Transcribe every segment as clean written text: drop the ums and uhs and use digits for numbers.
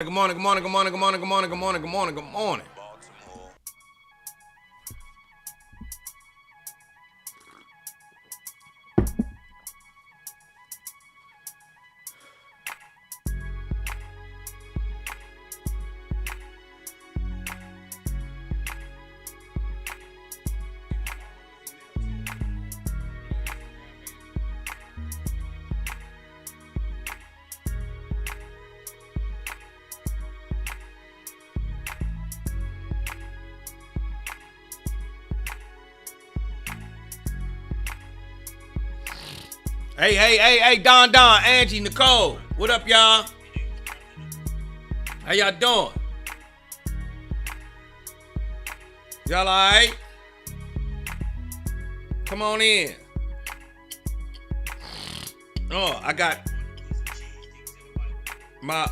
Good morning, good morning, good morning, good morning, good morning, good morning, good morning, good morning. Hey, Don, Angie, Nicole. What up, y'all? How y'all doing? Y'all all right? Come on in. Oh, I got my,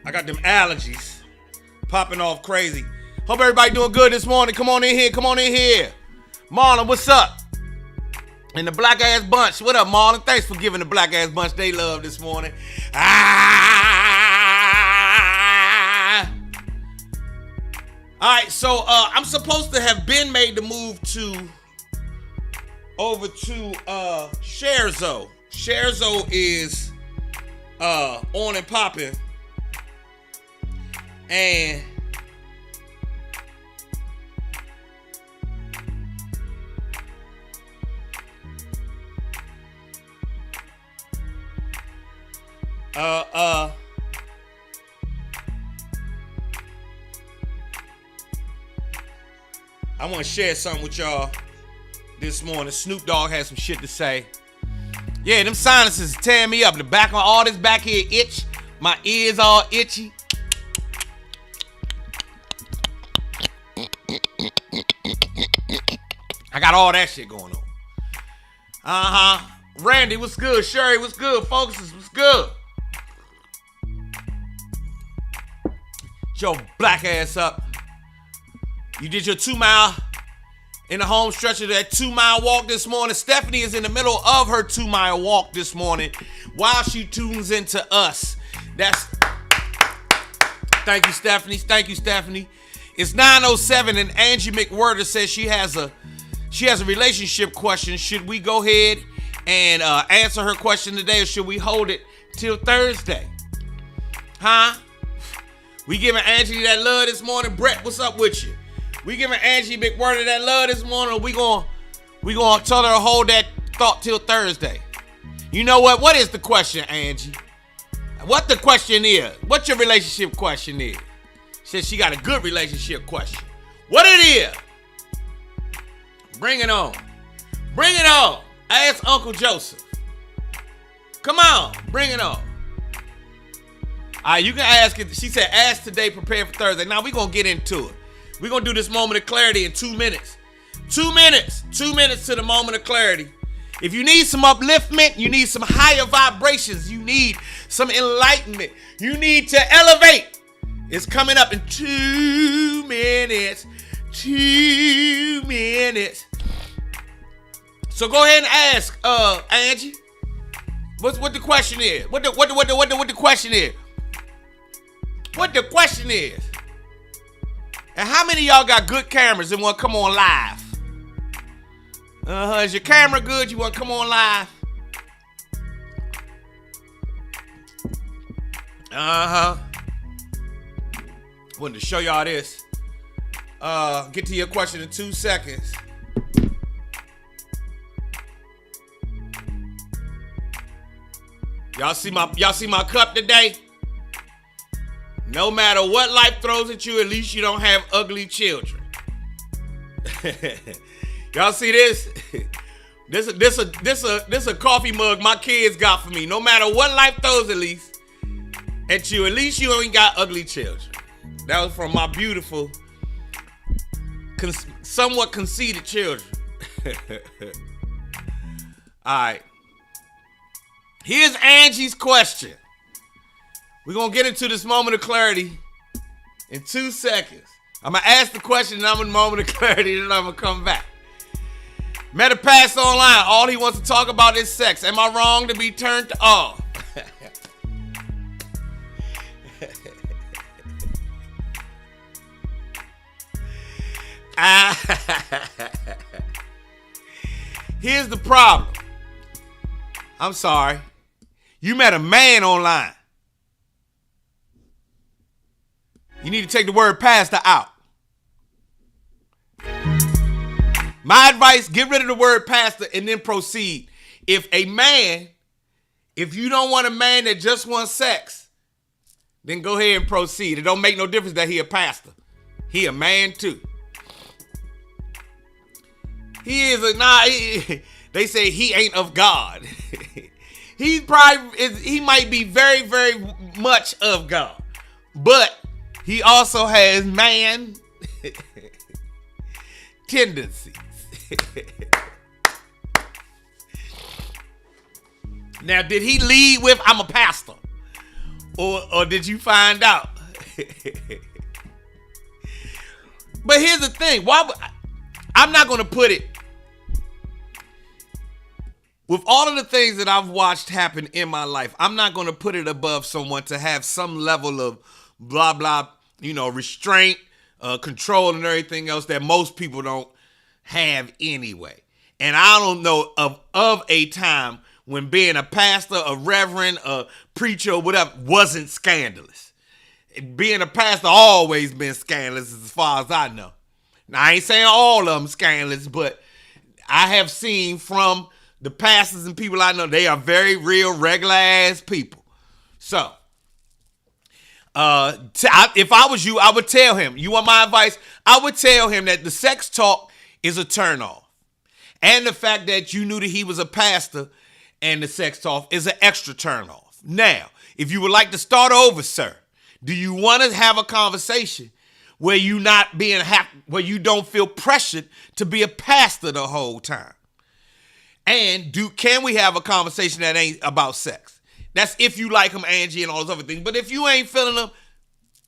I got them allergies popping off crazy. Hope everybody doing good this morning. Come on in here. Marlon, what's up? And the black ass bunch. What up, Marlon? Thanks for giving the black ass bunch they love this morning. Alright, so I'm supposed to have been made the move over to Scherzo. Scherzo is on and popping. And I want to share something with y'all this morning. Snoop Dogg has some shit to say. Yeah, them sinuses tearing me up. The back of all this back here itch. My ears all itchy. I got all that shit going on. Randy, what's good? Sherry, what's good? Focuses, what's good? Get your black ass up. You did your 2 mile in the home stretch of that 2 mile walk this morning. Stephanie is in the middle of her 2 mile walk this morning while she tunes into us. Thank you, Stephanie. It's 9:07 and Angie McWhirter says she has a relationship question. Should we go ahead and answer her question today, or should we hold it till Thursday? We giving Angie that love this morning. Brett, what's up with you? We giving Angie McWhirter that love this morning, or we gonna tell her to hold that thought till Thursday? You know what? What is the question, Angie? What the question is? What your relationship question is? Says she got a good relationship question. What it is? Bring it on. Ask Uncle Joseph. Come on, bring it on. All right, you can ask it. She said, ask today, prepare for Thursday. Now we're going to get into it. We're going to do this moment of clarity in 2 minutes. 2 minutes. 2 minutes to the moment of clarity. If you need some upliftment, you need some higher vibrations, you need some enlightenment, you need to elevate. It's coming up in 2 minutes. 2 minutes. So go ahead and ask, Angie. What the question is? What the question is? What the question is? And how many of y'all got good cameras and want to come on live? Is your camera good? You want to come on live? Wanted to show y'all this. Get to your question in 2 seconds. Y'all see my cup today? No matter what life throws at you, at least you don't have ugly children. Y'all see this? This a coffee mug my kids got for me. No matter what life throws at least you ain't got ugly children. That was from my beautiful, somewhat conceited children. All right. Here's Angie's question. We're going to get into this moment of clarity in 2 seconds. I'm going to ask the question and I'm in a moment of clarity and then I'm going to come back. Met a pastor online. All he wants to talk about is sex. Am I wrong to be turned off? Here's the problem. I'm sorry. You met a man online. You need to take the word pastor out. My advice, get rid of the word pastor and then proceed. If you don't want a man that just wants sex, then go ahead and proceed. It don't make no difference that he a pastor. He a man too. He is they say he ain't of God. He might be very, very much of God. But he also has man tendencies. Now, did he lead with I'm a pastor? Or did you find out? But here's the thing. I'm not going to put it. With all of the things that I've watched happen in my life, I'm not going to put it above someone to have some level of blah, blah, restraint, control, and everything else that most people don't have anyway. And I don't know of a time when being a pastor, a reverend, a preacher, or whatever wasn't scandalous. Being a pastor always been scandalous as far as I know. Now, I ain't saying all of them scandalous, but I have seen from the pastors and people I know, they are very real, regular ass people. So, if I was you, I would tell him, you want my advice? I would tell him that the sex talk is a turnoff. And the fact that you knew that he was a pastor and the sex talk is an extra turnoff. Now, if you would like to start over, sir, do you want to have a conversation where you where you don't feel pressured to be a pastor the whole time? And can we have a conversation that ain't about sex? That's if you like him, Angie, and all those other things. But if you ain't feeling them,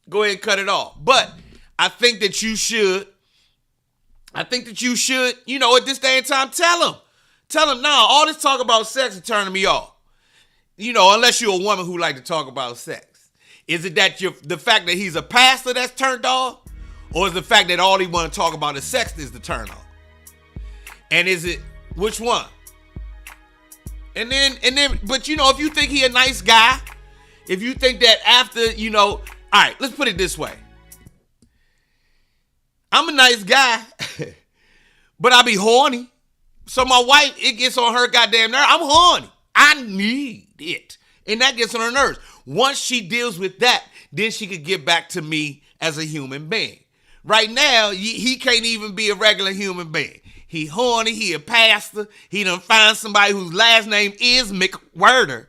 go ahead and cut it off. But I think that you should, at this day and time, tell him, nah, all this talk about sex is turning me off. Unless you're a woman who like to talk about sex. Is it that the fact that he's a pastor that's turned off? Or is the fact that all he want to talk about is sex is the turn off? And is it, which one? And then, but if you think he a nice guy, if you think that after, all right, let's put it this way. I'm a nice guy, but I be horny. So my wife, it gets on her goddamn nerve. I'm horny. I need it. And that gets on her nerves. Once she deals with that, then she could get back to me as a human being. Right now, he can't even be a regular human being. He horny, he a pastor. He done find somebody whose last name is McWhirter.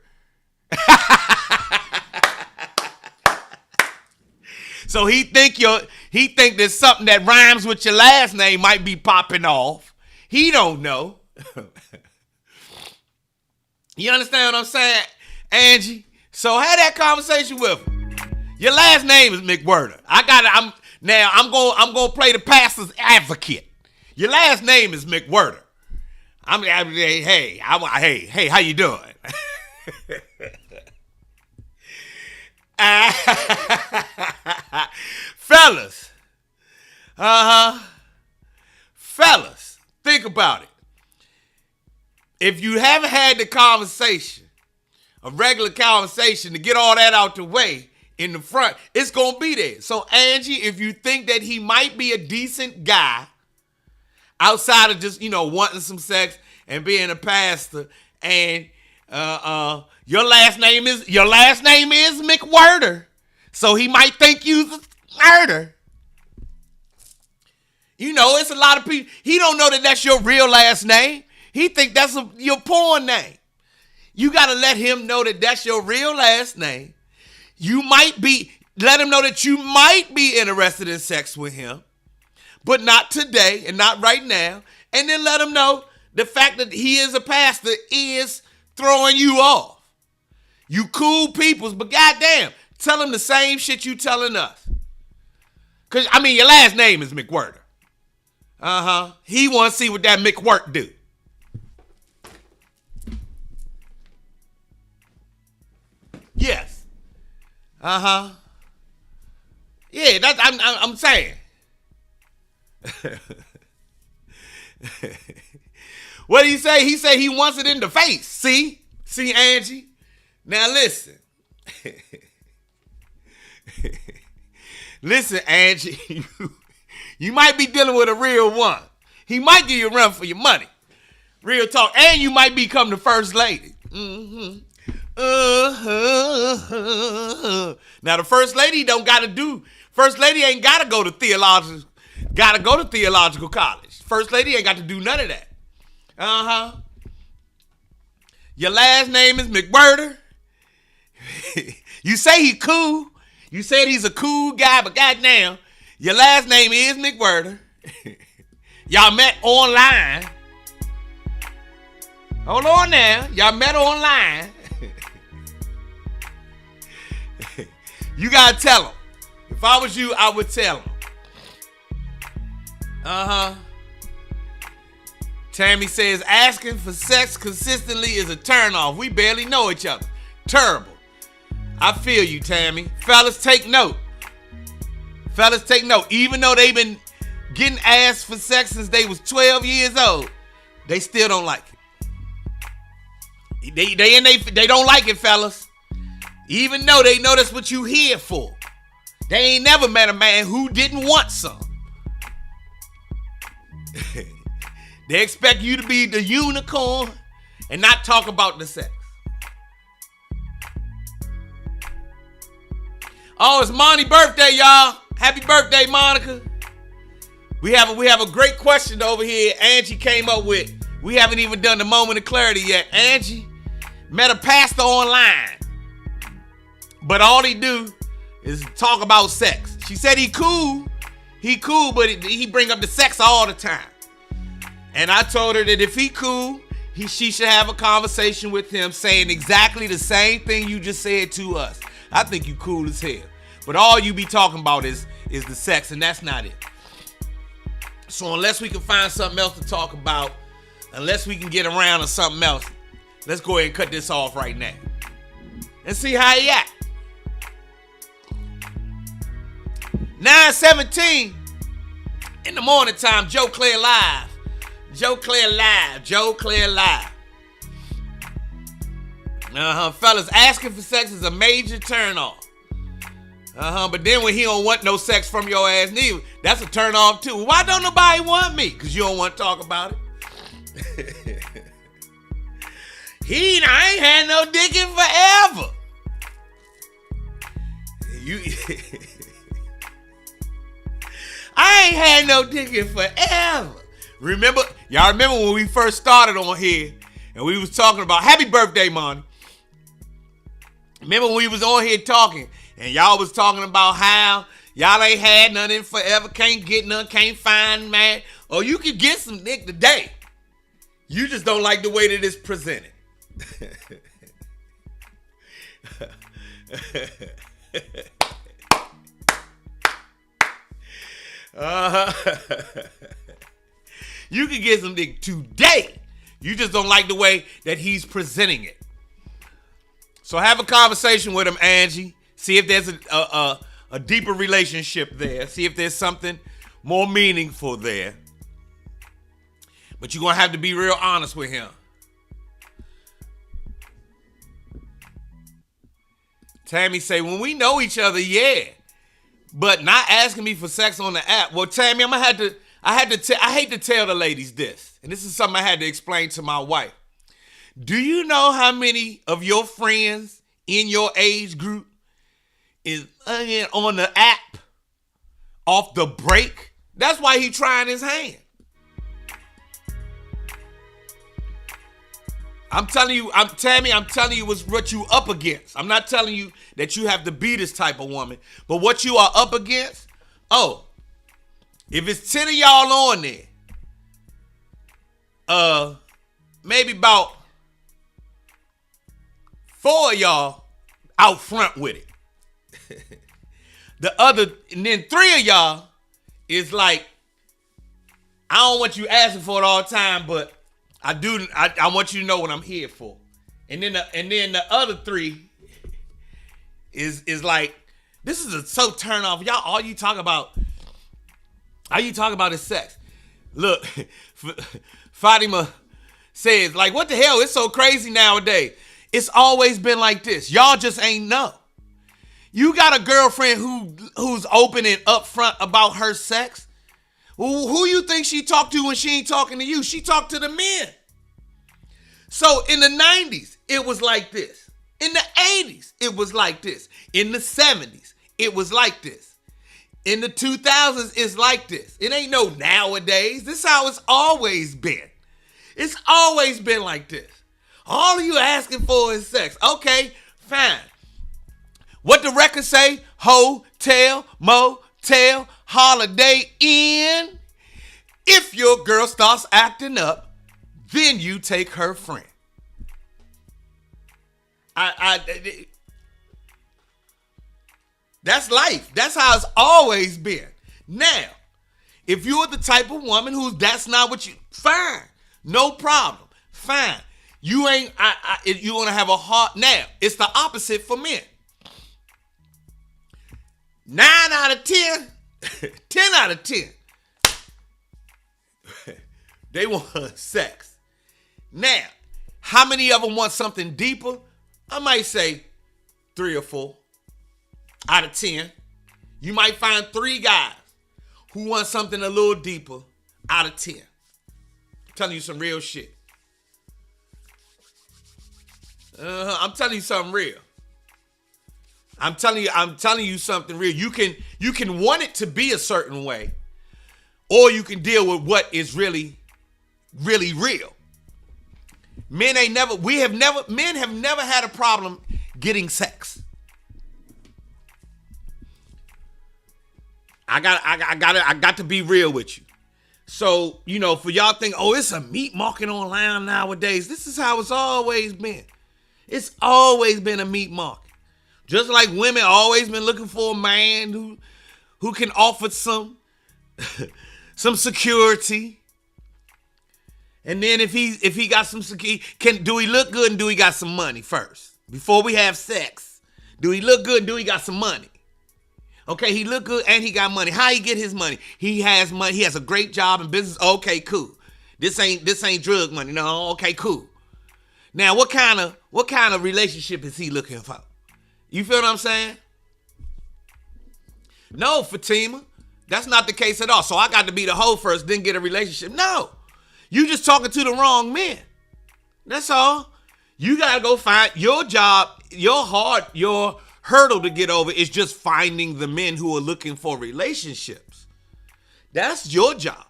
So he think there's something that rhymes with your last name might be popping off. He don't know. You understand what I'm saying, Angie? So have that conversation with him. Your last name is McWhirter. I'm gonna play the pastor's advocate. Your last name is McWhirter. Hey, how you doing? Fellas, think about it. If you haven't had the conversation, a regular conversation, to get all that out the way in the front, it's going to be there. So, Angie, if you think that he might be a decent guy, outside of just, wanting some sex and being a pastor, and your last name is McWhirter, so he might think you's a murder. It's a lot of people. He don't know that that's your real last name. He think that's your porn name. You got to let him know that that's your real last name. Let him know that you might be interested in sex with him, but not today and not right now. And then let him know the fact that he is a pastor is throwing you off. You cool peoples, but goddamn, tell him the same shit you telling us. Because, your last name is McWhirter. He want to see what that McWhirter do. Uh-huh. Yeah, that's I'm saying. What did he say? He said he wants it in the face. See, Angie. Now listen. Listen, Angie. You might be dealing with a real one. He might give you a run for your money. Real talk. And you might become the first lady. Mm-hmm. Now the first lady first lady ain't gotta go to theological college. First lady ain't got to do none of that. Uh-huh. Your last name is McWhirter. You say he cool. You said he's a cool guy, but goddamn, your last name is McWhirter. Y'all met online. Hold on now. Y'all met online. You gotta tell him. If I was you, I would tell him. Uh-huh. Tammy says asking for sex consistently is a turnoff. We barely know each other. Terrible. I feel you, Tammy. Fellas, take note. Even though they've been getting asked for sex since they was 12 years old, they still don't like it. They don't like it, fellas. Even though they know that's what you here for. They ain't never met a man who didn't want some. They expect you to be the unicorn and not talk about the sex. Oh, it's Monty's birthday, y'all. Happy birthday, Monica. We have a great question over here Angie came up with. We haven't even done the moment of clarity yet. Angie met a pastor online, but all he do is talk about sex. She said he cool, but he bring up the sex all the time. And I told her that if he cool, she should have a conversation with him saying exactly the same thing you just said to us. I think you cool as hell. But all you be talking about is the sex, and that's not it. So unless we can find something else to talk about, unless we can get around to something else, let's go ahead and cut this off right now. And see how he act. 9:17 in the morning time, Joe Clair live. Fellas, asking for sex is a major turn off. But then when he don't want no sex from your ass neither, that's a turn off too. Why don't nobody want me? Because you don't want to talk about it. I ain't had no dick in forever. I ain't had no dick in forever. Y'all remember when we first started on here and we was talking about happy birthday, Monty. Remember when we was on here talking and y'all was talking about how y'all ain't had nothing forever, can't get none, can't find man. Or you could get some dick today. You just don't like the way that it's presented. You can get some dick today. You just don't like the way that he's presenting it. So have a conversation with him, Angie. See if there's a deeper relationship there. See if there's something more meaningful there. But you're going to have to be real honest with him. Tammy say, when we know each other, yeah. But not asking me for sex on the app. Well, Tammy, I hate to tell the ladies this. And this is something I had to explain to my wife. Do you know how many of your friends in your age group is on the app off the break? That's why he trying his hand. I'm telling you what you up against. I'm not telling you that you have to be this type of woman. But what you are up against, if it's 10 of y'all on there, maybe about 4 of y'all out front with it. And then 3 of y'all is like, I don't want you asking for it all the time, but I do. I want you to know what I'm here for. And then the other 3 is like, this is so turn off. Y'all, all you talk about is sex. Look, Fatima says, like, what the hell? It's so crazy nowadays. It's always been like this. Y'all just ain't know. You got a girlfriend who's open and upfront about her sex. Who you think she talked to when she ain't talking to you? She talked to the men. So in the 90s, it was like this. In the 80s, it was like this. In the 70s, it was like this. In the 2000s, it's like this. It ain't no nowadays. This is how it's always been. It's always been like this. All you asking for is sex. Okay, fine. What the record say? Hotel, motel, Holiday Inn. If your girl starts acting up, then you take her friend. That's life. That's how it's always been. Now, if you're the type of woman that's not what you, fine, no problem, fine. You ain't, you want to have a heart. Now, it's the opposite for men. 9 out of 10, 10 out of 10, they want sex. Now, how many of them want something deeper? I might say 3 or 4 out of 10. You might find 3 guys who want something a little deeper out of 10. I'm telling you some real shit. I'm telling you something real. I'm telling you something real. You can want it to be a certain way, or you can deal with what is really, really real. Men have never had a problem getting sex. I got to be real with you. So, for y'all think, oh, it's a meat market online nowadays. This is how it's always been. It's always been a meat market. Just like women always been looking for a man who can offer some security. And then if he got some security, do he look good and do he got some money first? Before we have sex, do he look good and do he got some money? Okay, he look good and he got money. How he get his money? He has money. He has a great job in business. Okay, cool. This ain't drug money. No, okay, cool. Now, what kind of relationship is he looking for? You feel what I'm saying? No, Fatima, that's not the case at all. So I got to be the hoe first, then get a relationship. No, you just talking to the wrong men. That's all. You got to go find your job. Your hurdle to get over is just finding the men who are looking for relationships. That's your job.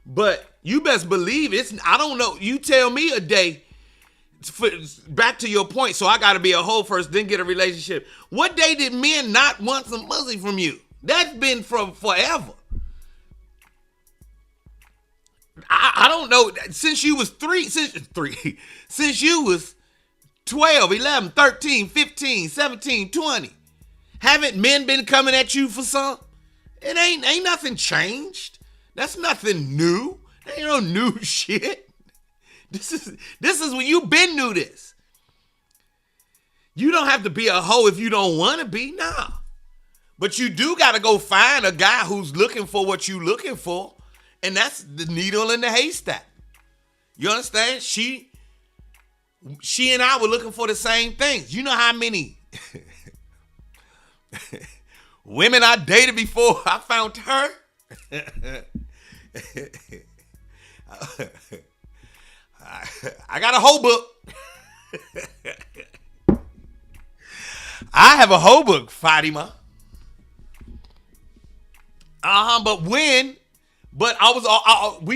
But you best believe I don't know. You tell me a day. Back to your point, so I got to be a hoe first, then get a relationship. What day did men not want some pussy from you? That's been from forever. I don't know. Since you was since you was 12, 11, 13, 15, 17, 20, haven't men been coming at you for some? It ain't nothing changed. That's nothing new. There ain't no new shit. This is when you been knew this. You don't have to be a hoe if you don't want to be, nah. But you do got to go find a guy who's looking for what you looking for, and that's the needle in the haystack. You understand? She and I were looking for the same things. You know how many women I dated before I found her? I got a whole book. I have a whole book, Fatima. We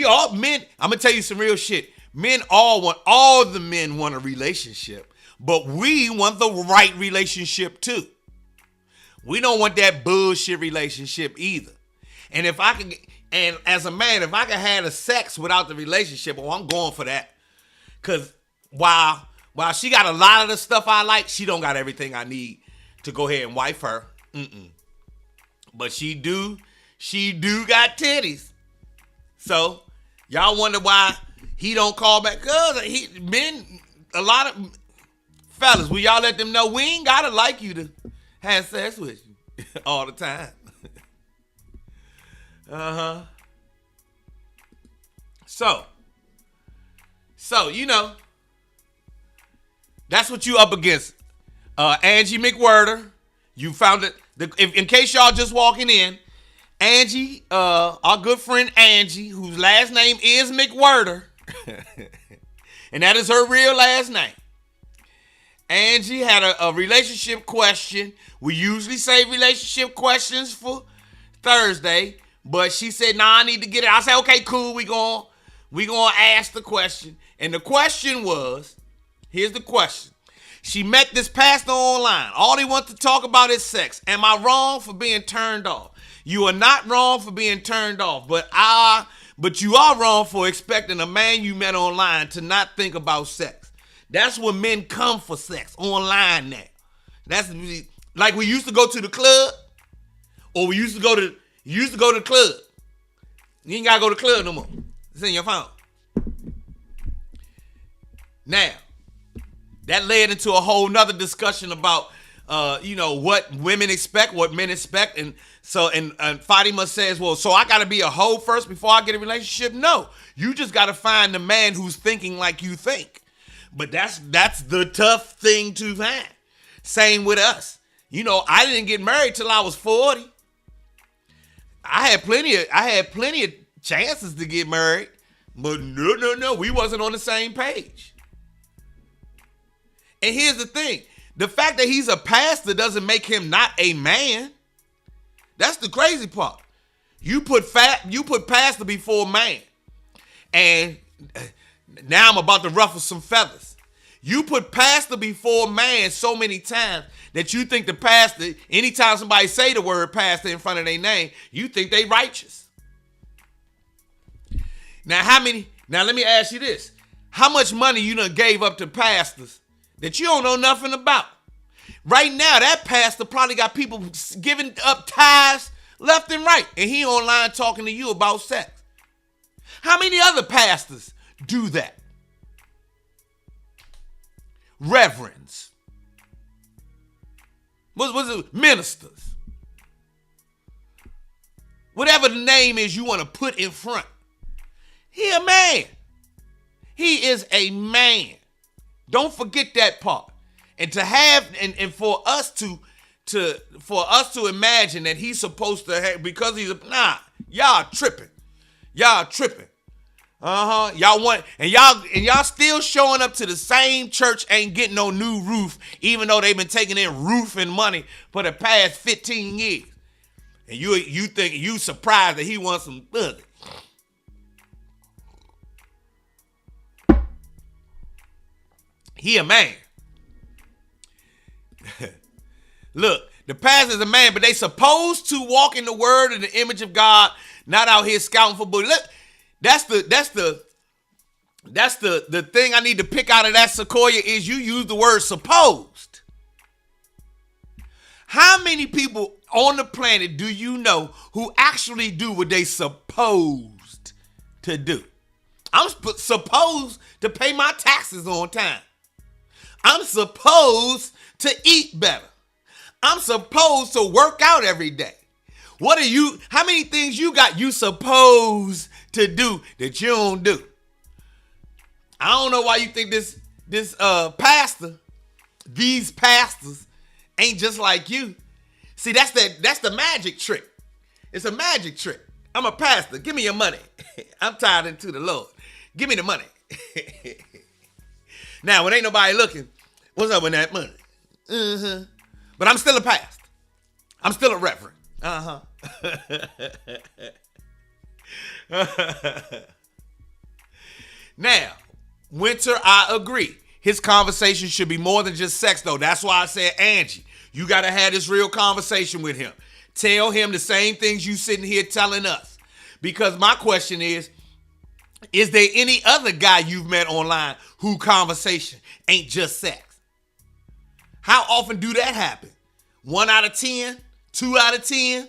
all men, I'm going to tell you some real shit. All the men want a relationship, but we want the right relationship too. We don't want that bullshit relationship either. And as a man, if I could have a sex without the relationship, I'm going for that. Because while she got a lot of the stuff I like, she don't got everything I need to go ahead and wife her. But she do got titties. So y'all wonder why he don't call back. Cause a lot of fellas, will y'all let them know we ain't gotta like you to had sex with you all the time. So you know, that's what you up against. Angie McWhirter. You found it. In case y'all just walking in, Angie, our good friend Angie, whose last name is McWhirter, and that is her real last name. Angie had a relationship question. We usually save relationship questions for Thursday, but she said, "Nah, I need to get it." I said, "Okay, cool. We gonna ask the question." And the question was, here's the question. She met this pastor online. All he wants to talk about is sex. Am I wrong for being turned off? You are not wrong for being turned off, but you are wrong for expecting a man you met online to not think about sex. That's where men come for sex, online now. That's like we used to go to the club, or we used to go to the club. You ain't gotta go to the club no more. It's in your phone. Now, that led into a whole nother discussion about, what women expect, what men expect. And so, and Fatima says, well, so I got to be a hoe first before I get a relationship? No, you just got to find the man who's thinking like you think. But that's the tough thing to find. Same with us. I didn't get married till I was 40. I had plenty of chances to get married, but no, we wasn't on the same page. And here's the thing. The fact that he's a pastor doesn't make him not a man. That's the crazy part. You put pastor before man. And now I'm about to ruffle some feathers. You put pastor before man so many times that you think the pastor, anytime somebody say the word pastor in front of their name, you think they righteous. Now let me ask you this. How much money you done gave up to pastors that you don't know nothing about? Right now, that pastor probably got people giving up tithes left and right, and he online talking to you about sex. How many other pastors do that? Reverends. What's it? Ministers. Whatever the name is you want to put in front. He a man. He is a man. Don't forget that part. And to have and for us to imagine that he's supposed to have, because y'all tripping. Y'all tripping. Y'all want, and y'all still showing up to the same church, ain't getting no new roof, even though they've been taking in roofing money for the past 15 years. And you think you surprised that he wants some ugly. He a man. Look, the pastor's a man, but they supposed to walk in the word and the image of God, not out here scouting for bullies. Look, that's the thing I need to pick out of that Sequoia is you use the word supposed. How many people on the planet do you know who actually do what they supposed to do? I'm supposed to pay my taxes on time. I'm supposed to eat better. I'm supposed to work out every day. How many things you supposed to do that you don't do? I don't know why you think these pastors ain't just like you. See, that's the magic trick. It's a magic trick. I'm a pastor. Give me your money. I'm tied into the Lord. Give me the money. Now, when ain't nobody looking, what's up with that money? But I'm still a pastor. I'm still a reverend. Now, Winter, I agree. His conversation should be more than just sex, though. That's why I said, Angie, you got to have this real conversation with him. Tell him the same things you sitting here telling us. Because my question is there any other guy you've met online who conversation ain't just sex? How often do that happen? 1 out of 10? 2 out of 10?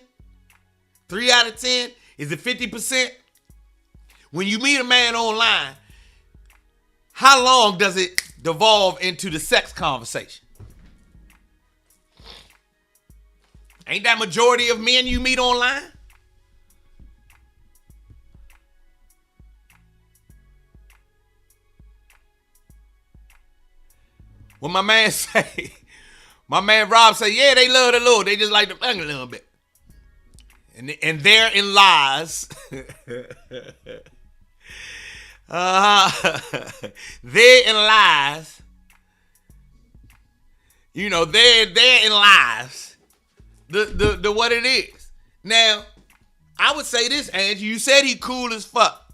3 out of 10? Is it 50%? When you meet a man online, how long does it devolve into the sex conversation? Ain't that majority of men you meet online? When my man say, my man Rob say, yeah, they love the Lord. They just like to bang a little bit. And therein lies, therein lies, you know, therein lies the what it is. Now, I would say this, Angie. You said he cool as fuck.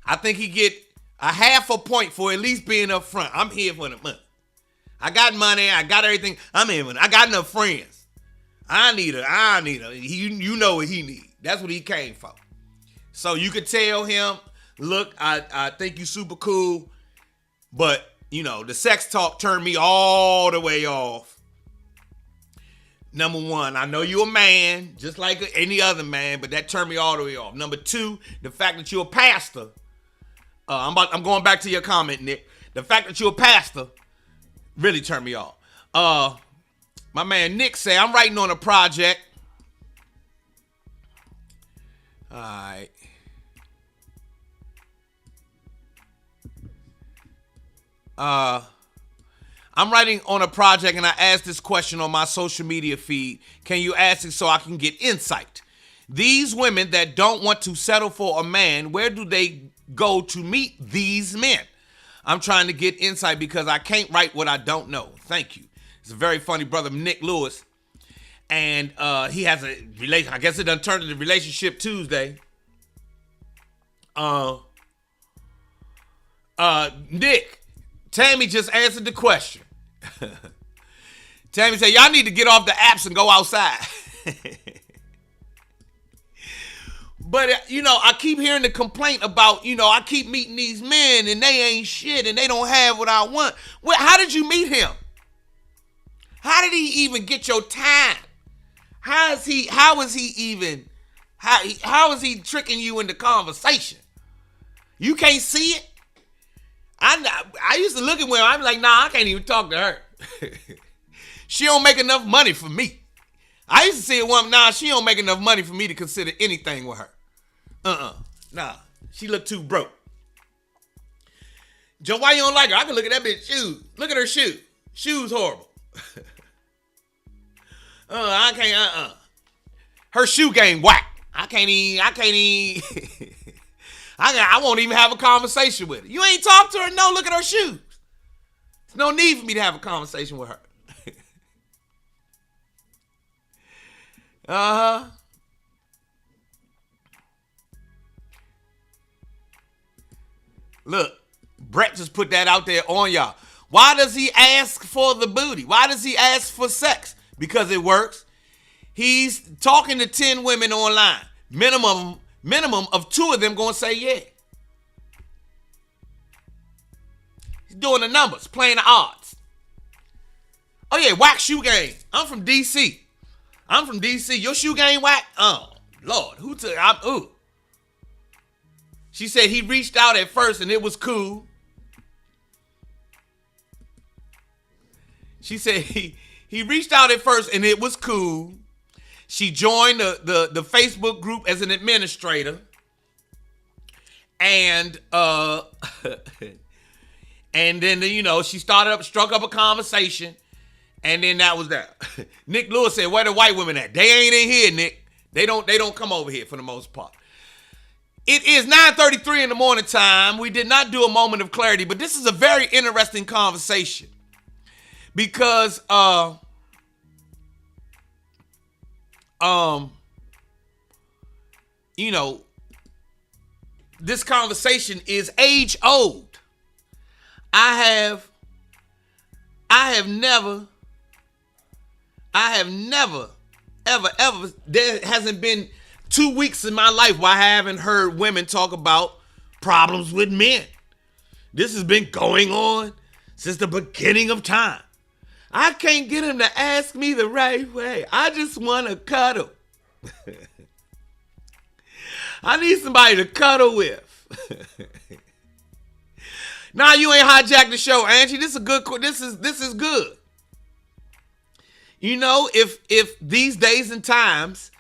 I think he get a half a point for at least being up front. I'm here for the money. I got money. I got everything. I'm in with it. I got enough friends. I need her. You know what he need. That's what he came for. So you could tell him, look, I think you super cool, but, you know, the sex talk turned me all the way off. Number one, I know you're a man, just like any other man, but that turned me all the way off. Number two, the fact that you're a pastor. I'm going back to your comment, Nick. The fact that you're a pastor really turned me off. My man Nick said, I'm writing on a project. All right. I'm writing on a project and I asked this question on my social media feed. Can you ask it so I can get insight? These women that don't want to settle for a man, where do they go to meet these men? I'm trying to get insight because I can't write what I don't know. Thank you. It's a very funny brother, Nick Lewis. And he has a relation. I guess it done turned into Relationship Tuesday. Nick, Tammy just answered the question. Tammy said, y'all need to get off the apps and go outside. But, you know, I keep hearing the complaint about, you know, I keep meeting these men and they ain't shit and they don't have what I want. Well, how did you meet him? How did he even get your time? How is he tricking you into conversation? You can't see it? I used to look at women, I'm like, nah, I can't even talk to her. She don't make enough money for me. I used to see a woman, nah, she don't make enough money for me to consider anything with her. Nah, she look too broke. Joe, why you don't like her? I can look at that bitch shoes. Look at her shoes. Shoes horrible. I can't, Her shoe game whack. I can't even, I won't even have a conversation with her. You ain't talk to her? No, look at her shoes. There's no need for me to have a conversation with her. Look, Brett just put that out there on y'all. Why does he ask for the booty? Why does he ask for sex? Because it works. He's talking to 10 women online. Minimum of 2 of them gonna say yeah. He's doing the numbers, playing the odds. Oh yeah, whack shoe game. I'm from DC. Your shoe game whack? Oh, Lord. Ooh. She said he reached out at first and it was cool. She said he reached out at first and it was cool. She joined the Facebook group as an administrator. And and then, you know, she struck up a conversation. And then that was that. Nick Lewis said, where the white women at? They ain't in here, Nick. They don't come over here for the most part. It is 9:33 in the morning time. We did not do a moment of clarity, but this is a very interesting conversation. Because you know, this conversation is age old. I have never, ever, there hasn't been 2 weeks in my life where I haven't heard women talk about problems with men. This has been going on since the beginning of time. I can't get him to ask me the right way. I just want to cuddle. I need somebody to cuddle with. Nah, you ain't hijacked the show, Angie. This is good. if these days and times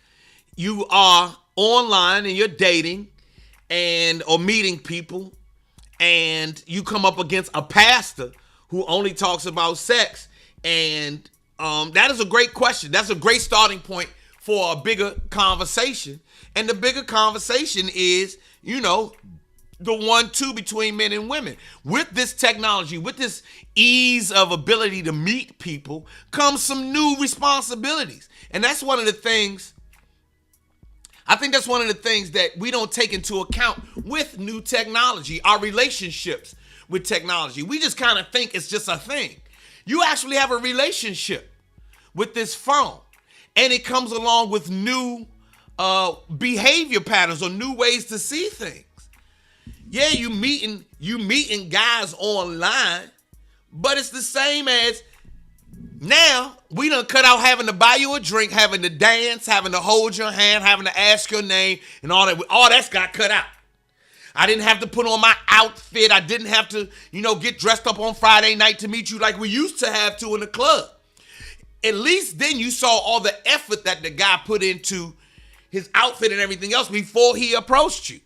you are online and you're dating and or meeting people and you come up against a pastor who only talks about sex, and that is a great question. That's a great starting point for a bigger conversation. And the bigger conversation is, the 1-2 between men and women. With this technology, with this ease of ability to meet people, comes some new responsibilities. And that's one of the things, I think that's one of the things that we don't take into account with new technology, our relationships with technology. We just kind of think it's just a thing. You actually have a relationship with this phone, and it comes along with new behavior patterns or new ways to see things. Yeah, you meeting guys online, but it's the same as now we done cut out having to buy you a drink, having to dance, having to hold your hand, having to ask your name, and all that. All that's got cut out. I didn't have to put on my outfit. I didn't have to, get dressed up on Friday night to meet you like we used to have to in the club. At least then you saw all the effort that the guy put into his outfit and everything else before he approached you.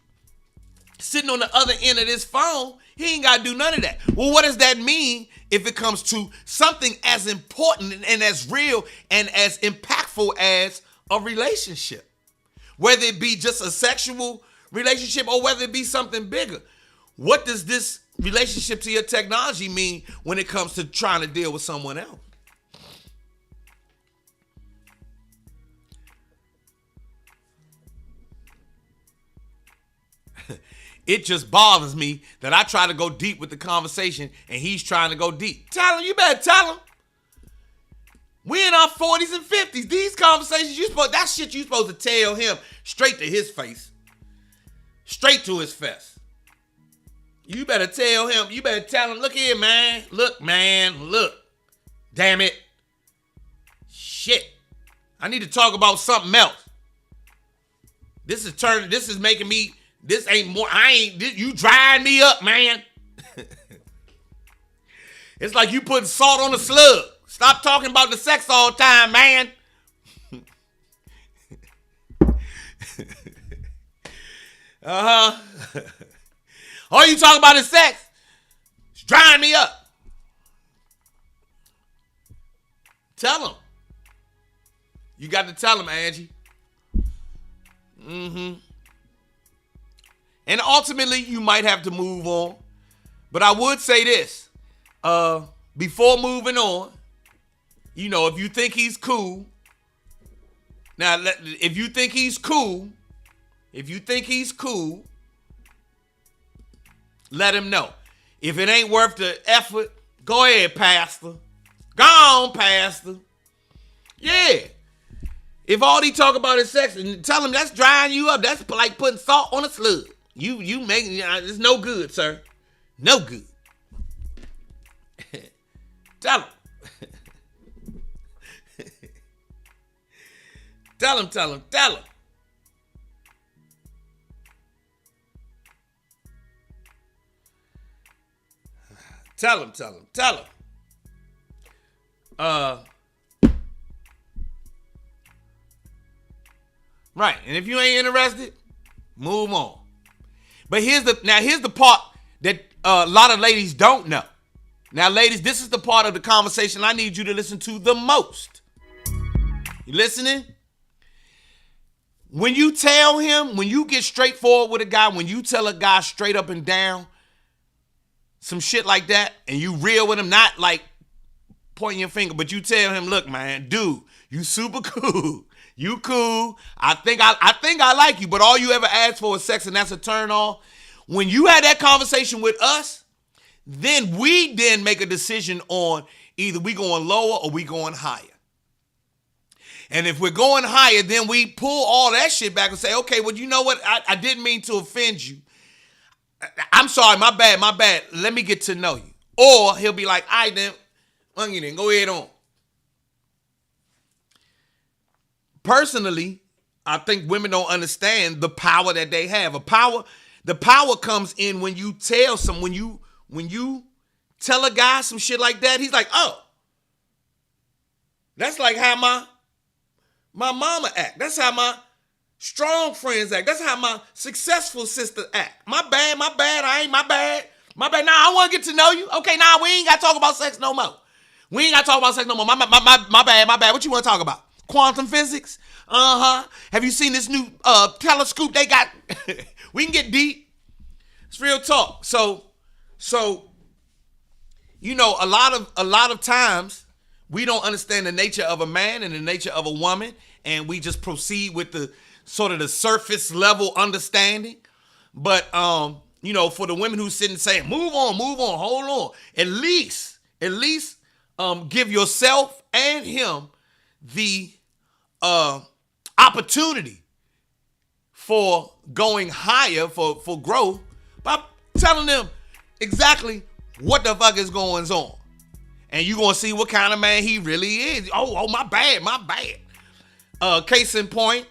Sitting on the other end of this phone, he ain't got to do none of that. Well, what does that mean if it comes to something as important and as real and as impactful as a relationship? Whether it be just a sexual relationship or whether it be something bigger. What does this relationship to your technology mean when it comes to trying to deal with someone else? It just bothers me that I try to go deep with the conversation and he's trying to go deep. Tell him, you better tell him. We in our 40s and 50s. These conversations, that shit you supposed to tell him straight to his face. Straight to his face. You better tell him, look here, man. Look. Damn it. Shit. I need to talk about something else. This is making me, you drying me up, man. It's like you putting salt on a slug. Stop talking about the sex all the time, man. All you talk about is sex. It's drying me up. Tell him. You got to tell him, Angie. And ultimately, you might have to move on. But I would say this. Before moving on, if you think he's cool. Now, if you think he's cool, let him know. If it ain't worth the effort, go ahead, Pastor. Go on, Pastor. Yeah. If all he talk about is sex, and tell him that's drying you up, that's like putting salt on a slug. You making it's no good, sir. No good. Tell him. Tell him. Tell him. Right. And if you ain't interested, move on. But here's the part that a lot of ladies don't know. Now, ladies, this is the part of the conversation I need you to listen to the most. You listening? When you tell him, when you get straightforward with a guy, when you tell a guy straight up and down some shit like that, and you real with him, not like pointing your finger, but you tell him, look, man, dude, you super cool. You cool. I think I like you, but all you ever ask for is sex, and that's a turn on. When you had that conversation with us, then we make a decision on either we going lower or we going higher. And if we're going higher, then we pull all that shit back and say, okay, well, you know what? I didn't mean to offend you. I'm sorry, my bad. Let me get to know you. Or he'll be like, all right, then, go ahead on. Personally, I think women don't understand the power that they have. The power comes in when you tell someone, when you tell a guy some shit like that, he's like, oh, That's like how my mama act. That's how my strong friends act. That's how my successful sister act. My bad. I ain't my bad. My bad. Nah, I want to get to know you. Okay, nah, we ain't got to talk about sex no more. We ain't got to talk about sex no more. My bad. What you want to talk about? Quantum physics? Have you seen this new telescope they got? We can get deep. It's real talk. So, you know, a lot of times we don't understand the nature of a man and the nature of a woman, and we just proceed with the sort of the surface level understanding. But you know, for the women who sit and say, move on, hold on. At least give yourself and him the opportunity for going higher, for growth, by telling them exactly what the fuck is going on. And you're going to see what kind of man he really is. Oh, my bad. Case in point,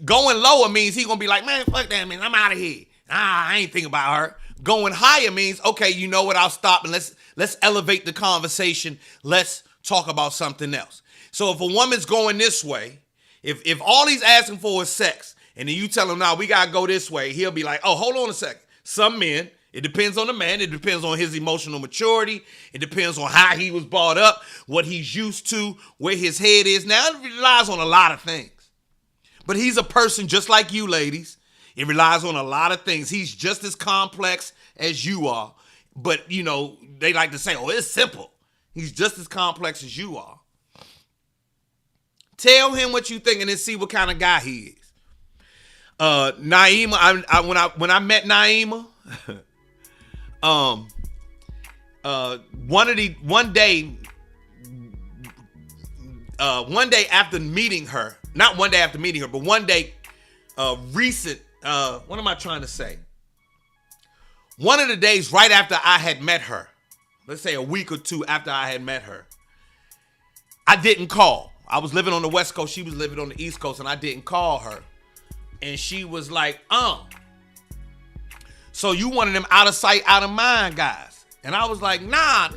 going lower means he going to be like, man, fuck that, man. I'm out of here. I ain't thinking about her. Going higher means, okay, you know what? I'll stop and let's elevate the conversation. Let's talk about something else. So if a woman's going this way, if all he's asking for is sex, and then you tell him, nah, we got to go this way, he'll be like, oh, hold on a second. Some men, it depends on the man. It depends on his emotional maturity. It depends on how he was brought up, what he's used to, where his head is. Now, it relies on a lot of things. But he's a person just like you, ladies. It relies on a lot of things. He's just as complex as you are. But, you know, they like to say, oh, it's simple. He's just as complex as you are. Tell him what you think and then see what kind of guy he is. Naima, when I met Naima, one day after meeting her, not one day after meeting her, but one day recent, what am I trying to say? One of the days right after I had met her, let's say a week or two after I had met her, I didn't call. I was living on the West Coast. She was living on the East Coast, and I didn't call her. And she was like, so you one of them out of sight, out of mind guys. And I was like, nah.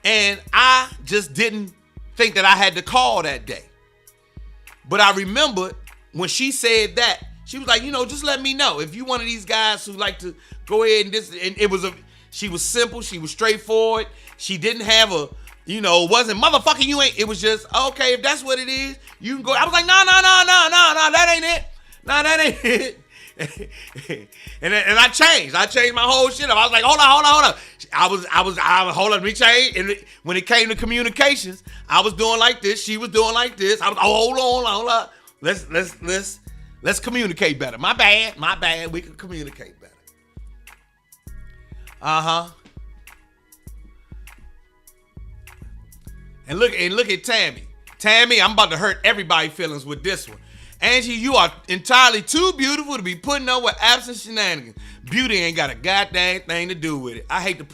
And I just didn't think that I had to call that day. But I remember when she said that, she was like, you know, just let me know. If you one of these guys who like to go ahead and she was simple, she was straightforward. She didn't have it wasn't motherfucking you ain't. It was just, okay, if that's what it is, you can go. I was like, no, that ain't it. No, that ain't it. and I changed. I changed my whole shit up. I was like, hold on. Hold on, let me change. And when it came to communications, I was doing like this. She was doing like this. I was, hold on. Let's communicate better. My bad. We can communicate better. And look at Tammy. Tammy, I'm about to hurt everybody's feelings with this one. Angie, you are entirely too beautiful to be putting up with absent shenanigans. Beauty ain't got a goddamn thing to do with it. I hate to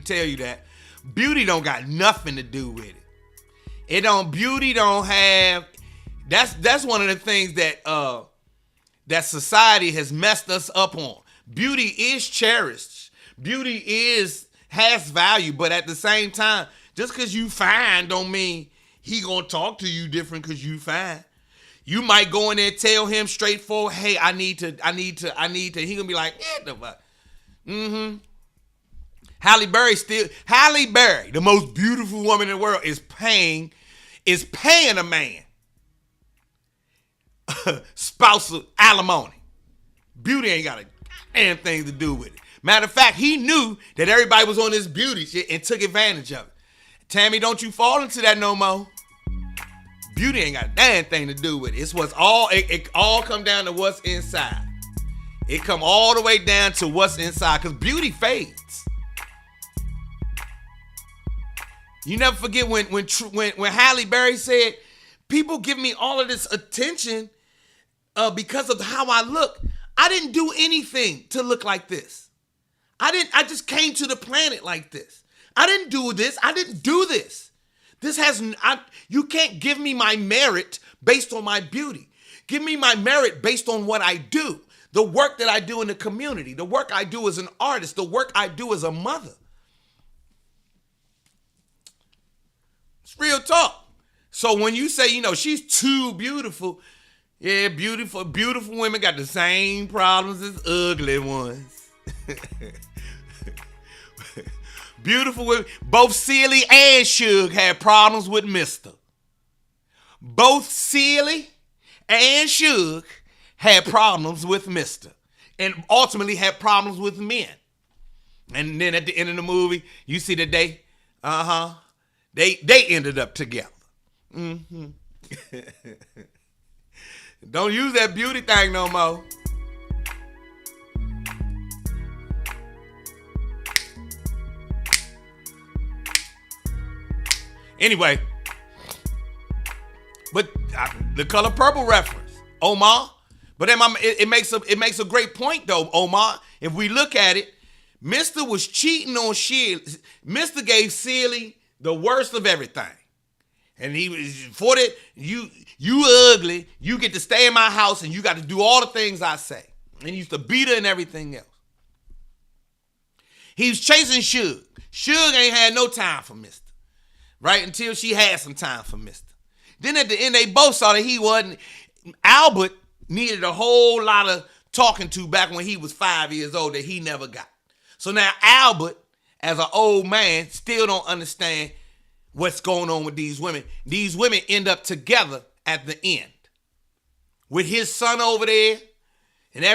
tell you that. Beauty don't got nothing to do with it. Beauty don't have. That's one of the things that society has messed us up on. Beauty is cherished. Beauty has value, but at the same time, just because you fine don't mean he gonna talk to you different because you fine. You might go in there and tell him straightforward, hey, I need to. He gonna be like, yeah, the fuck. Halle Berry, the most beautiful woman in the world, is paying a man spousal alimony. Beauty ain't got a damn thing to do with it. Matter of fact, he knew that everybody was on this beauty shit and took advantage of it. Tammy, don't you fall into that no more. Beauty ain't got a damn thing to do with it. It's it all come down to what's inside. It come all the way down to what's inside, because beauty fades. You never forget when Halle Berry said, people give me all of this attention because of how I look. I didn't do anything to look like this. I just came to the planet like this. I didn't do this. I didn't do this. You can't give me my merit based on my beauty. Give me my merit based on what I do. the work that I do in the community, the work I do as an artist, the work I do as a mother. It's real talk. So when you say, she's too beautiful, yeah, beautiful women got the same problems as ugly ones. Beautiful women, both Celie and Suge had problems with Mr. Both Celie and Suge had problems with Mr. and ultimately had problems with men. And then at the end of the movie, you see that they ended up together. Mm-hmm. Don't use that beauty thing no more. Anyway, but the Color Purple reference, Omar. But then it makes a great point though, Omar. If we look at it, Mr. was cheating on Sheila. Mr. gave Celie the worst of everything. And he was for that, you ugly, you get to stay in my house and you got to do all the things I say. And he used to beat her and everything else. He was chasing Suge. Suge ain't had no time for Mr. Right? Until she had some time for Mr. Then at the end, they both saw that he wasn't. Albert needed a whole lot of talking to back when he was 5 years old that he never got. So now Albert, as an old man, still don't understand what's going on with these women. These women end up together at the end. With his son over there and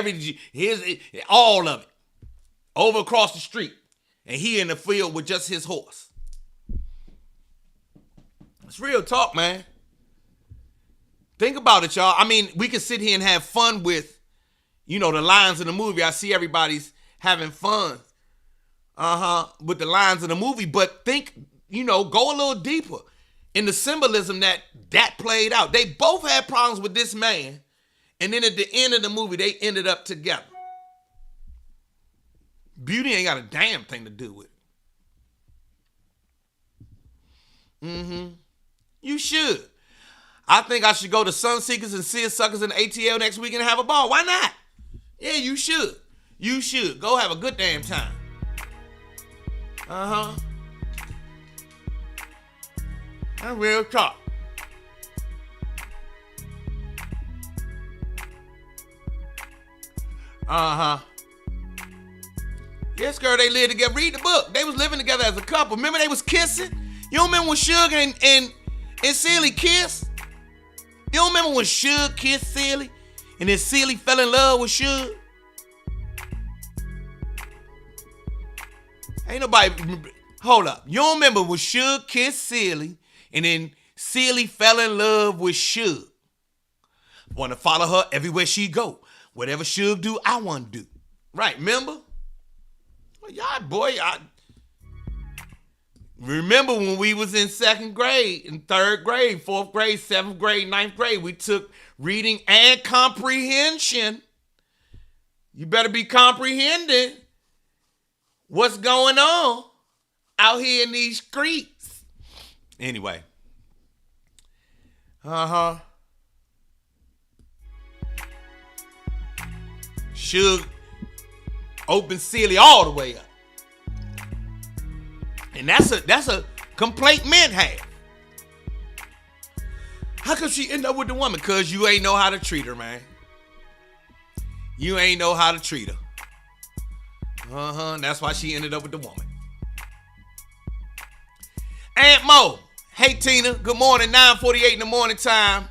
all of it. Over across the street. And he in the field with just his horse. It's real talk, man. Think about it, y'all. I mean, we can sit here and have fun with, the lines in the movie. I see everybody's having fun, with the lines in the movie. But think, go a little deeper in the symbolism that played out. They both had problems with this man. And then at the end of the movie, they ended up together. Beauty ain't got a damn thing to do with it. Mm-hmm. You should. I think I should go to Sunseekers and Seersuckers and ATL next week and have a ball. Why not? Yeah, you should. You should. Go have a good damn time. That's real talk. Yes, girl, they lived together. Read the book. They was living together as a couple. Remember they was kissing? You don't remember when Suge and Celie kissed? You don't remember when Suge kissed Celie? And then Celie fell in love with Suge? Ain't nobody... Hold up. You don't remember when Suge kissed Celie and then Celie fell in love with Suge? Want to follow her everywhere she go. Whatever Suge do, I want to do. Right, remember? Well, y'all, remember when we was in second grade, in third grade, fourth grade, seventh grade, ninth grade, we took reading and comprehension. You better be comprehending what's going on out here in these streets. Anyway. Suge opened Celie all the way up. And that's a complaint men have. How come she end up with the woman? Because you ain't know how to treat her, man. You ain't know how to treat her. That's why she ended up with the woman. Aunt Mo. Hey, Tina. Good morning. 9:48 in the morning time.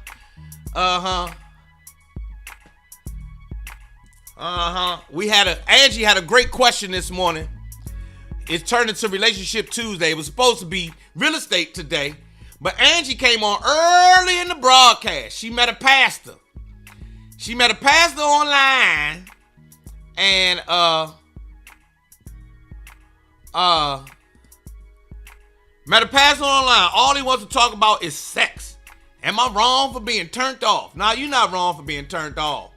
Angie had a great question this morning. It turned into Relationship Tuesday. It was supposed to be real estate today. But Angie came on early in the broadcast. She met a pastor. She met a pastor online. And met a pastor online. All he wants to talk about is sex. Am I wrong for being turned off? Nah, you're not wrong for being turned off.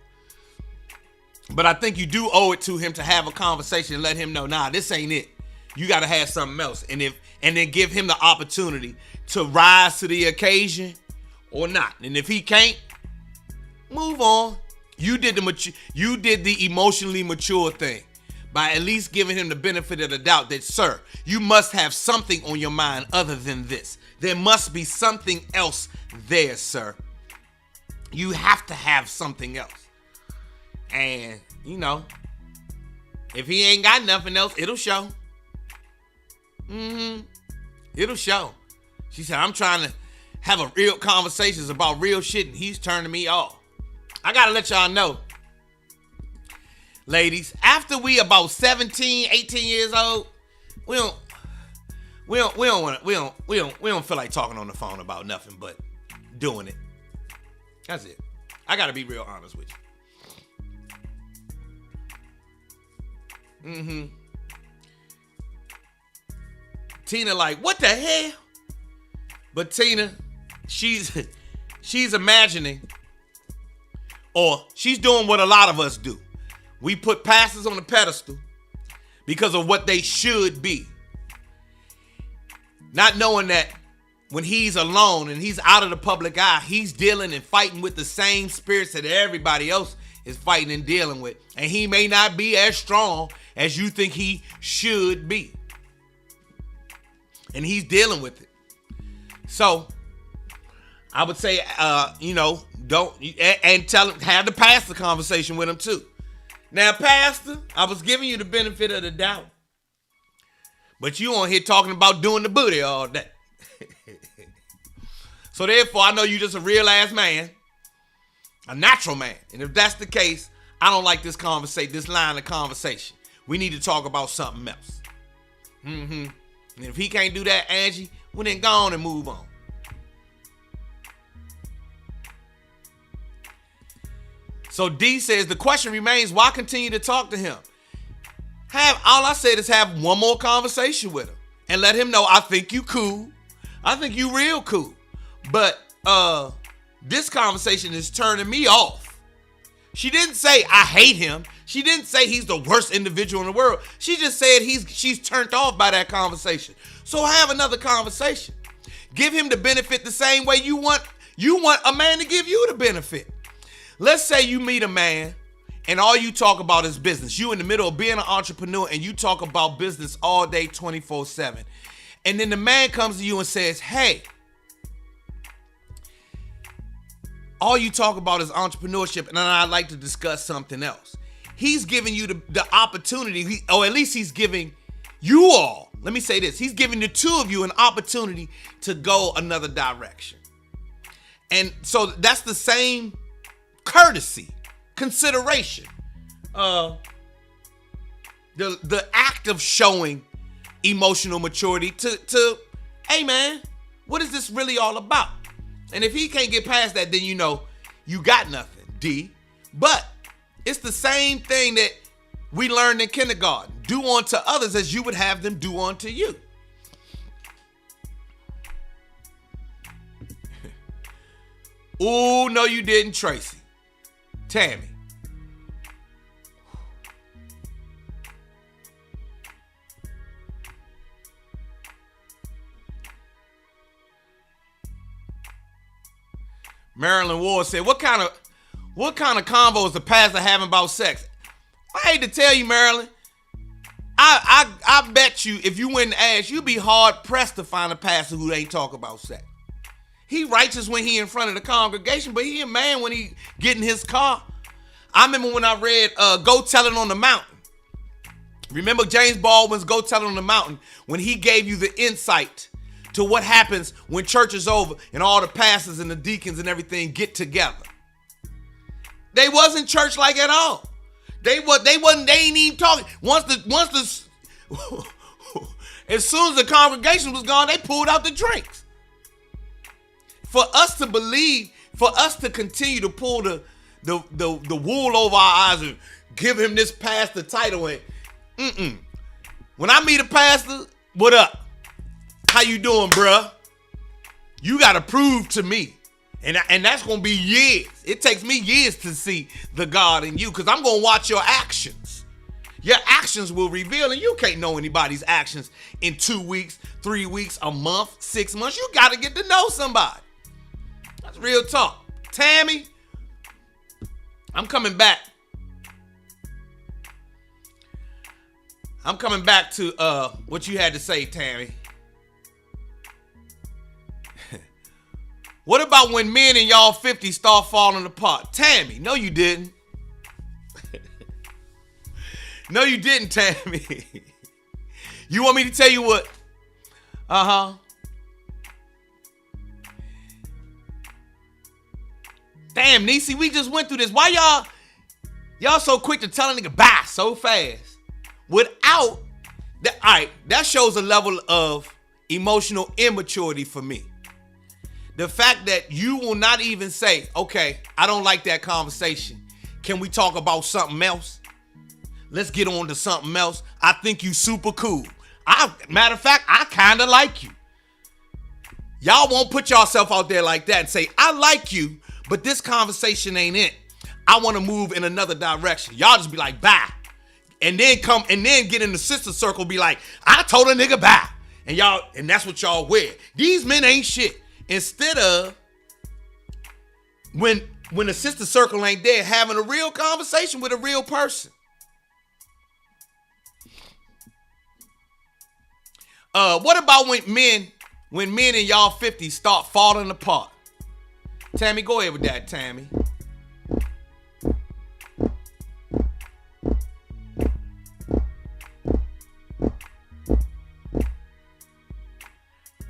But I think you do owe it to him to have a conversation and let him know, nah, this ain't it. You got to have something else. And then give him the opportunity to rise to the occasion or not. And if he can't, move on. You did the emotionally mature thing by at least giving him the benefit of the doubt that, sir, you must have something on your mind other than this. There must be something else there, sir. You have to have something else. And, if he ain't got nothing else, it'll show. It'll show. She said, I'm trying to have a real conversations about real shit, and he's turning me off. I gotta let y'all know, ladies, after we about 17, 18 years old, we don't feel like talking on the phone about nothing but doing it. That's it. I gotta be real honest with you. Tina like, what the hell? But Tina, she's imagining, or she's doing what a lot of us do. We put pastors on the pedestal because of what they should be. Not knowing that when he's alone and he's out of the public eye, he's dealing and fighting with the same spirits that everybody else is fighting and dealing with. And he may not be as strong as you think he should be. And he's dealing with it. So I would say, don't, and tell him, have the pastor conversation with him too. Now, pastor, I was giving you the benefit of the doubt, but you on here talking about doing the booty all day. So therefore, I know you just a real ass man, a natural man. And if that's the case, I don't like this line of conversation. We need to talk about something else. And if he can't do that, Angie, we then go on and move on. So D says, the question remains, why continue to talk to him? All I said is have one more conversation with him and let him know, I think you cool. I think you real cool. But this conversation is turning me off. She didn't say I hate him. She didn't say he's the worst individual in the world. She just said she's turned off by that conversation. So have another conversation. Give him the benefit the same way you want a man to give you the benefit. Let's say you meet a man and all you talk about is business. You in the middle of being an entrepreneur and you talk about business all day 24/7. And then the man comes to you and says, hey, all you talk about is entrepreneurship and I'd like to discuss something else. He's giving you the opportunity, or at least he's giving you all, let me say this, he's giving the two of you an opportunity to go another direction. And so that's the same courtesy, consideration, the act of showing emotional maturity to, hey man, what is this really all about? And if he can't get past that, then you know you got nothing, D. But it's the same thing that we learned in kindergarten. Do unto others as you would have them do unto you. Oh, no, you didn't, Tracy. Tammy. Marilyn Ward said, what kind of convo is the pastor having about sex? I hate to tell you, Marilyn. I bet you if you went and asked, you'd be hard pressed to find a pastor who ain't talk about sex. He righteous when he in front of the congregation, but he a man when he get in his car. I remember when I read Go Tell It on the Mountain. Remember James Baldwin's Go Tell It on the Mountain when he gave you the insight to what happens when church is over and all the pastors and the deacons and everything get together. They wasn't church like at all. They ain't even talking. As soon as the congregation was gone, they pulled out the drinks. For us to believe, for us to continue to pull the wool over our eyes and give him this pastor title and when I meet a pastor, what up? How you doing, bruh? You gotta prove to me. And that's gonna be years. It takes me years to see the God in you because I'm gonna watch your actions. Your actions will reveal, and you can't know anybody's actions in 2 weeks, 3 weeks, a month, 6 months. You gotta get to know somebody. That's real talk. Tammy, I'm coming back. I'm coming back to what you had to say, Tammy. What about when men in y'all 50s start falling apart? Tammy, no you didn't. No you didn't, Tammy. You want me to tell you what? Damn, Niecy, we just went through this. Why y'all so quick to tell a nigga bye so fast? Without that, all right, that shows a level of emotional immaturity for me. The fact that you will not even say, okay, I don't like that conversation. Can we talk about something else? Let's get on to something else. I think you super cool. Matter of fact, I kind of like you. Y'all won't put yourself out there like that and say, I like you, but this conversation ain't it. I want to move in another direction. Y'all just be like, bye. And then get in the sister circle, be like, I told a nigga bye. And that's what y'all wear. These men ain't shit. Instead of when the sister circle ain't there, having a real conversation with a real person. What about when men in y'all 50s start falling apart? Tammy, go ahead with that, Tammy.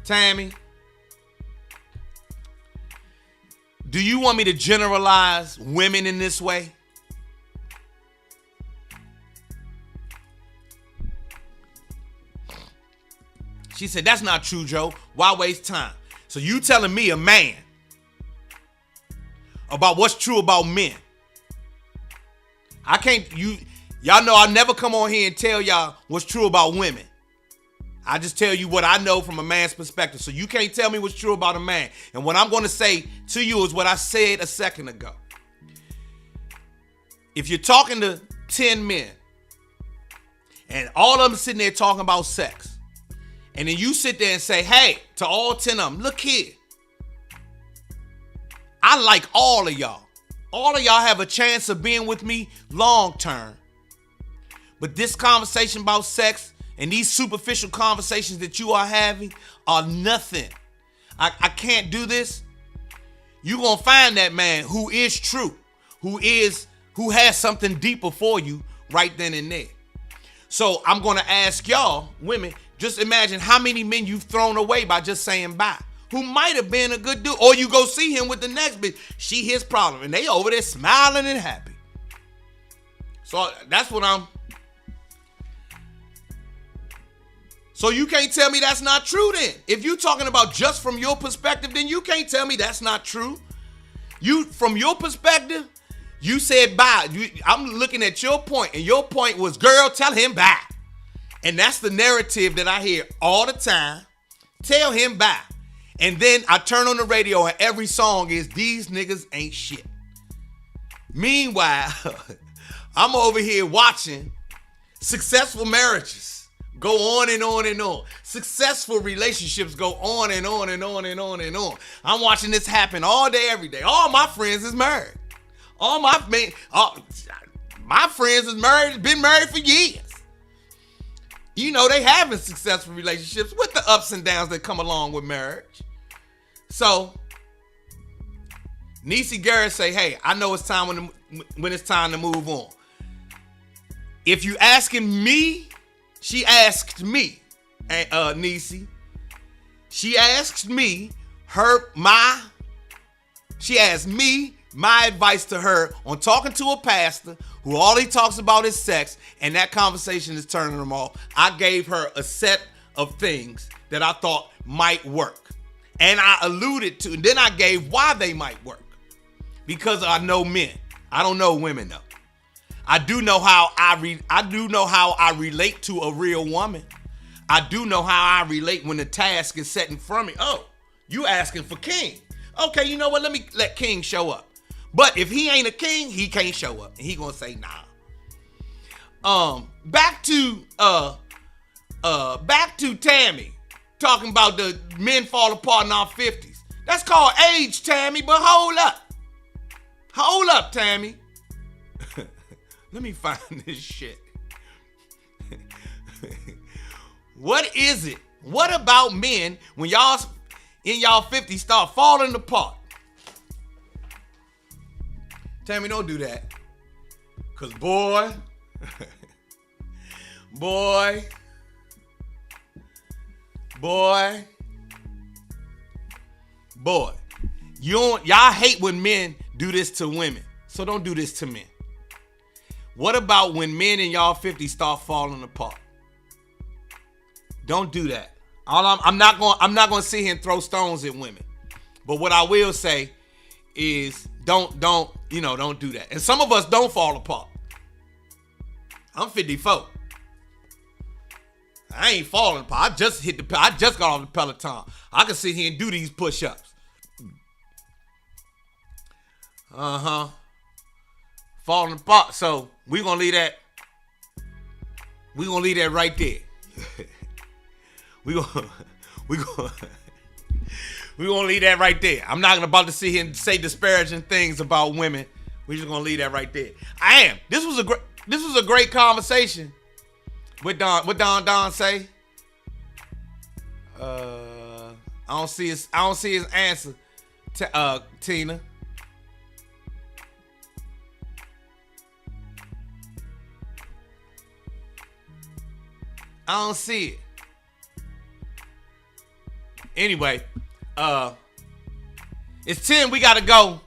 Tammy, do you want me to generalize women in this way? She said, that's not true, Joe. Why waste time? So you telling me, a man, about what's true about men. Y'all know I'll never come on here and tell y'all what's true about women. I just tell you what I know from a man's perspective. So you can't tell me what's true about a man. And what I'm going to say to you is what I said a second ago. If you're talking to 10 men and all of them sitting there talking about sex, and then you sit there and say, hey, to all 10 of them, look here. I like all of y'all. All of y'all have a chance of being with me long term. But this conversation about sex and these superficial conversations that you are having are nothing. I can't do this. You're going to find that man who is true, who has something deeper for you right then and there. So I'm going to ask y'all, women, just imagine how many men you've thrown away by just saying bye, who might have been a good dude. Or you go see him with the next bitch. She his problem. And they over there smiling and happy. So that's what So you can't tell me that's not true then. If you're talking about just from your perspective, then you can't tell me that's not true. From your perspective, you said bye. I'm looking at your point, and your point was, girl, tell him bye. And that's the narrative that I hear all the time. Tell him bye. And then I turn on the radio and every song is, these niggas ain't shit. Meanwhile, I'm over here watching successful marriages go on and on and on. Successful relationships go on and on and on and on and on. I'm watching this happen all day, every day. All my friends is married. My friends is married, been married for years. You know, they having successful relationships with the ups and downs that come along with marriage. So, Niecy Garrett say, hey, I know it's time when it's time to move on. If you asking me, she asked me, Niecy. She asked me she asked me my advice to her on talking to a pastor who all he talks about is sex, and that conversation is turning them off. I gave her a set of things that I thought might work. And I alluded to, and then I gave why they might work. Because I know men. I don't know women though. I do know how I relate to a real woman. I do know how I relate when the task is set in front of me. Oh, you asking for King. Okay, you know what? Let King show up. But if he ain't a king, he can't show up. And he gonna say nah. Back to Tammy. Talking about the men fall apart in our 50s. That's called age, Tammy, but hold up. Hold up, Tammy. Let me find this shit. What is it? What about men when y'all in y'all 50s start falling apart? Tell me don't do that. Cause boy, boy, y'all hate when men do this to women. So don't do this to men. What about when men in y'all 50s start falling apart? Don't do that. I'm not going to sit here and throw stones at women. But what I will say is don't do that. And some of us don't fall apart. I'm 54. I ain't falling apart. I just got off the Peloton. I can sit here and do these push-ups. Falling apart. So we're gonna leave that right there. We're gonna leave that right there. I'm not about to sit here and say disparaging things about women. We're just gonna leave that right there. I am. This was a great conversation. What Don say? I don't see his answer. Tina. I don't see it. Anyway, it's 10. We gotta go.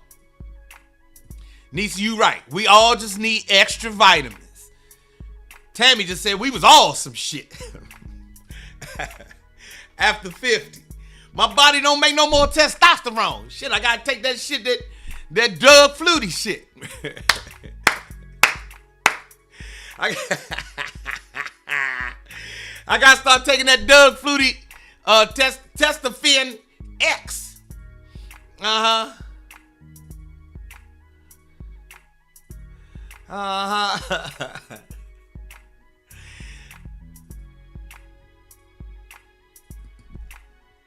Nisa, you right. We all just need extra vitamins. Tammy just said we was all some shit. After 50. My body don't make no more testosterone. Shit, I gotta take that shit, that Doug Flutie shit. I gotta start taking that Doug Flutie Testofen X.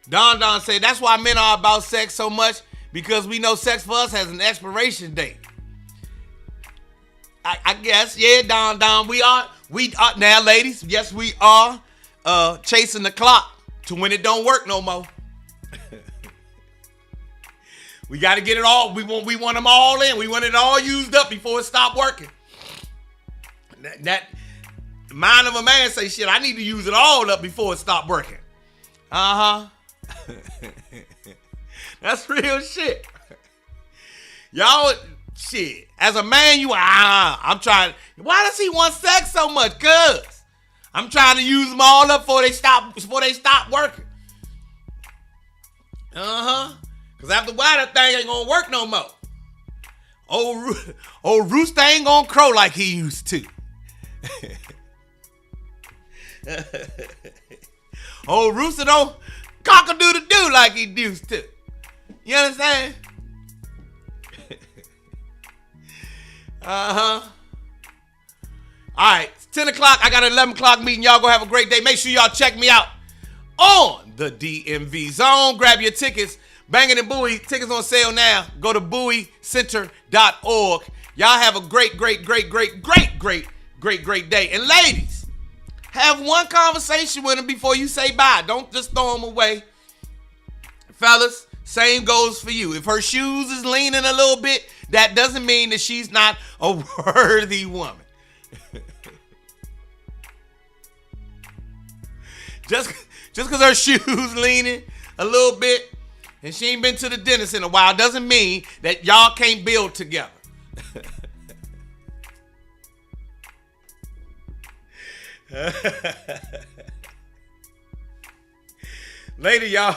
Don said that's why men are about sex so much, because we know sex for us has an expiration date. I guess, yeah, Don, we are now, ladies. Yes, we are chasing the clock to when it don't work no more. We got to get it all. We want them all in. We want it all used up before it stop working. That mind of a man say, shit, I need to use it all up before it stop working. That's real shit. Y'all, shit. As a man, I'm trying. Why does he want sex so much? Cause I'm trying to use them all up before they stop working. Cause after a while, that thing ain't gonna work no more. Old Rooster ain't gonna crow like he used to. Old Rooster don't cock-a-doodle-doo like he used to. You understand? All right, it's 10 o'clock. I got an 11 o'clock meeting. Y'all go have a great day. Make sure y'all check me out on the DMV Zone. Grab your tickets. Banging and Bowie. Tickets on sale now. Go to BowieCenter.org. Y'all have a great day. And ladies, have one conversation with him before you say bye. Don't just throw him away. Fellas, same goes for you. If her shoes is leaning a little bit, that doesn't mean that she's not a worthy woman. Just because her shoes leaning a little bit and she ain't been to the dentist in a while doesn't mean that y'all can't build together. Later, y'all.